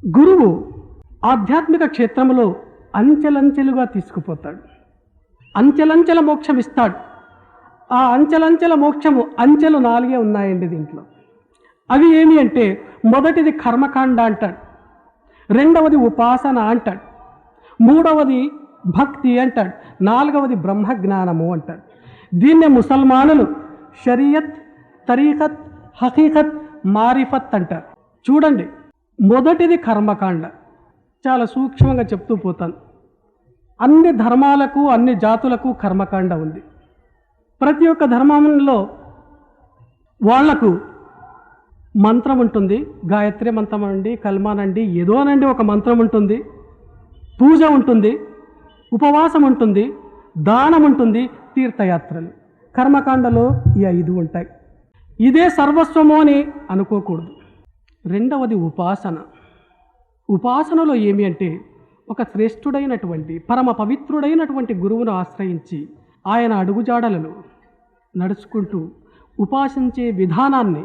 గురువు ఆధ్యాత్మిక క్షేత్రంలో అంచెలంచెలుగా తీసుకుపోతాడు. అంచెలంచెల మోక్షం ఇస్తాడు. ఆ అంచెలంచెల మోక్షము అంచెలు 4 ఉన్నాయండి దీంట్లో. అవి ఏమి అంటే, మొదటిది కర్మకాండ అంటాడు, రెండవది ఉపాసన అంటాడు, మూడవది భక్తి అంటాడు, నాలుగవది బ్రహ్మజ్ఞానము అంటాడు. దీన్నే ముసల్మానులు షరియత్, తరీఖత్, హకీకత్, మారిఫత్ అంటారు. చూడండి, మొదటిది కర్మకాండ. చాలా సూక్ష్మంగా చెప్తూ పోతాను. అన్ని ధర్మాలకు అన్ని జాతులకు కర్మకాండ ఉంది. ప్రతి ఒక్క ధర్మంలో వాళ్లకు మంత్రం ఉంటుంది. గాయత్రి మంత్రం అండి, కల్మానండి, ఏదోనండి ఒక మంత్రం ఉంటుంది, పూజ ఉంటుంది, ఉపవాసం ఉంటుంది, దానం ఉంటుంది, తీర్థయాత్రలు. కర్మకాండలో ఈ 5 ఉంటాయి. ఇదే సర్వస్వము అని అనుకోకూడదు. రెండవది ఉపాసన. ఉపాసనలో ఏమి అంటే, ఒక శ్రేష్ఠుడైనటువంటి పరమ పవిత్రుడైనటువంటి గురువును ఆశ్రయించి ఆయన అడుగుజాడలను నడుచుకుంటూ ఉపాసించే విధానాన్ని,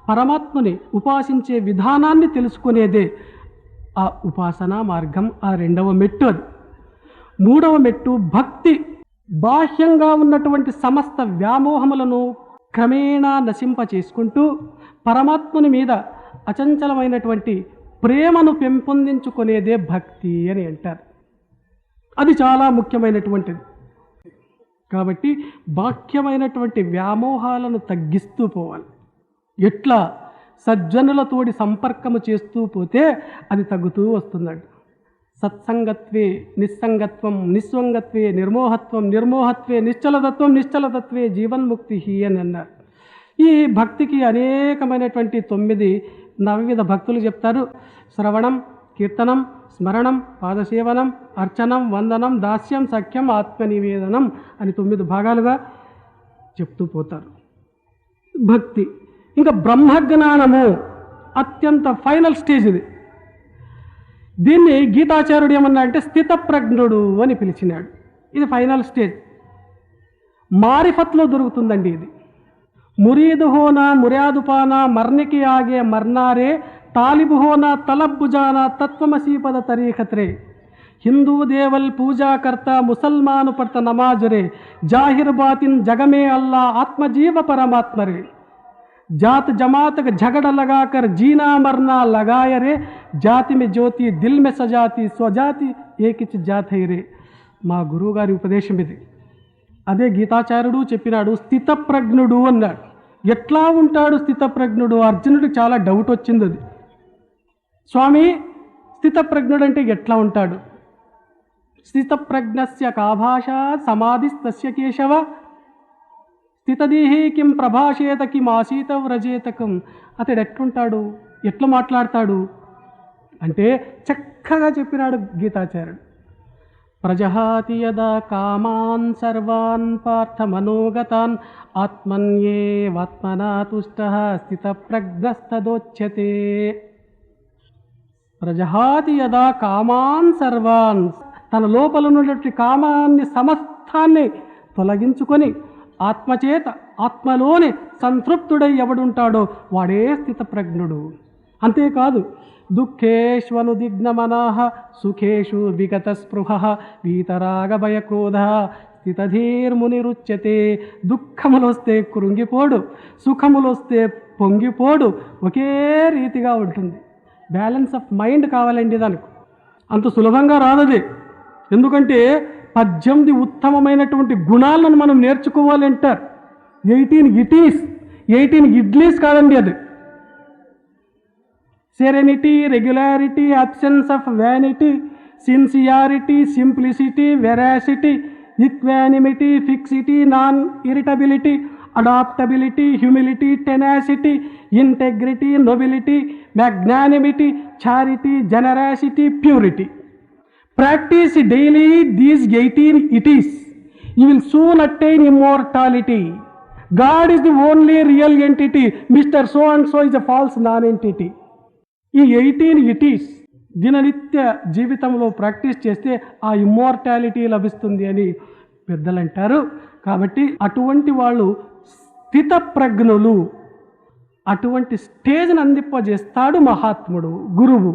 పరమాత్మని ఉపాసించే విధానాన్ని తెలుసుకునేదే ఆ ఉపాసనా మార్గం. ఆ రెండవ మెట్టు అది. మూడవ మెట్టు భక్తి. బాహ్యంగా ఉన్నటువంటి సమస్త వ్యామోహములను క్రమేణా నశింప చేసుకుంటూ పరమాత్ముని మీద అచంచలమైనటువంటి ప్రేమను పెంపొందించుకునేదే భక్తి అని అంటారు. అది చాలా ముఖ్యమైనటువంటిది. కాబట్టి బాహ్యమైనటువంటి వ్యామోహాలను తగ్గిస్తూ పోవాలి. ఎట్లా సజ్జనులతోటి సంపర్కము చేస్తూ పోతే అది తగ్గుతూ వస్తుందండి. సత్సంగత్వే నిస్సంగత్వం, నిస్వంగత్వే నిర్మోహత్వం, నిర్మోహత్వే నిశ్చలతత్వం, నిశ్చలతత్వే జీవన్ముక్తి అని అన్నారు. ఈ భక్తికి అనేకమైనటువంటి 9 నవవిధ భక్తులు చెప్తారు. శ్రవణం, కీర్తనం, స్మరణం, పాదసేవనం, అర్చనం, వందనం, దాస్యం, సఖ్యం, ఆత్మనివేదనం అని 9 భాగాలుగా చెప్తూ పోతారు భక్తి. ఇంకా బ్రహ్మజ్ఞానము అత్యంత ఫైనల్ స్టేజ్ ఇది. దీన్ని గీతాచార్యుడు ఏమన్నా అంటే స్థితప్రజ్ఞుడు అని పిలిచినాడు. ఇది ఫైనల్ స్టేజ్. మారిఫత్లో దొరుకుతుందండి ఇది. మురీదు హోనా ముర్యాదుపానా మర్నికి ఆగే మర్నారే తాలిబు హోనా తలబ్బుజానా తత్వమసీపద తరీఖత్రే హిందూ దేవల్ పూజాకర్త ముసల్మాను పడత నమాజరే జాహిర్ బాతిన్ జగమే అల్లా ఆత్మజీవ పరమాత్మరే जात जमात का झगड़ा लगाकर जीना मरना लगाए रे जाति में ज्योति दिल में सजाती स्वजाति एक जात है रे. మా గురువు గారి ఉపదేశం ఇది. అదే గీతాచార్యుడు చెప్పినాడు, స్థితప్రజ్ఞుడు అన్నాడు. ఎట్లా ఉంటాడు స్థితప్రజ్ఞుడు? అర్జునుడికి చాలా డౌట్ వచ్చింది. అది స్వామి, స్థితప్రజ్ఞుడు అంటే ఎట్లా ఉంటాడు? స్థితప్రజ్ఞస్య కా భాష సమాధిస్తస్య కేశవ స్థితదేహి కిం ప్రభాషేత కిం ఆసీత వ్రజేతకం. అతడు ఎట్లుంటాడు, ఎట్లా మాట్లాడతాడు అంటే చక్కగా చెప్పినాడు గీతాచార్యుడు. ప్రజహాతి యదా కామాన్ సర్వాన్ పార్థ మనోగతాన్ ఆత్మన్యేవాత్మనా తుష్టః స్థితప్రజ్ఞస్తదోచ్యతే. ప్రజహాతి యదా కామాన్ సర్వాన్, తన లోపల ఉన్నటువంటి కామాన్ని సమస్తాన్ని తొలగించుకొని ఆత్మచేత ఆత్మలోనే సంతృప్తుడై ఎవడుంటాడో వాడే స్థితప్రజ్ఞుడు. అంతేకాదు, దుఃఖేష్వనుదిగ్నమనః సుఖేషు విగత స్పృహః వీతరాగభయక్రోధః స్థితధీర్మునిరుచ్యతే. దుఃఖములొస్తే కృంగిపోడు, సుఖములొస్తే పొంగిపోడు, ఒకే రీతిగా ఉంటుంది. బ్యాలెన్స్ ఆఫ్ మైండ్ కావాలండి దానికి. అంత సులభంగా రాదది. ఎందుకంటే 18 ఉత్తమమైనటువంటి గుణాలను మనం నేర్చుకోవాలి అంటారు. 18 ఇడ్లీస్ కాదండి అది. Serenity, regularity, absence of vanity, sincerity, simplicity, veracity, equanimity, fixity, non irritability, adaptability, humility, tenacity, integrity, nobility, magnanimity, charity, generosity, purity. Practice daily these 18 itis. You will soon attain immortality. God is the only real entity. Mr. So and so is a false non-entity. ఈ 18 itis దిననిత్య జీవితంలో practice చేస్తే ఆ immortality లభిస్తుంది అని పెద్దలు అంటారు. కాబట్టి అటువంటి వాళ్ళు స్థితప్రజ్ఞులు. అటువంటి స్టేజ్ని అందింపజేస్తాడు మహాత్ముడు, గురువు.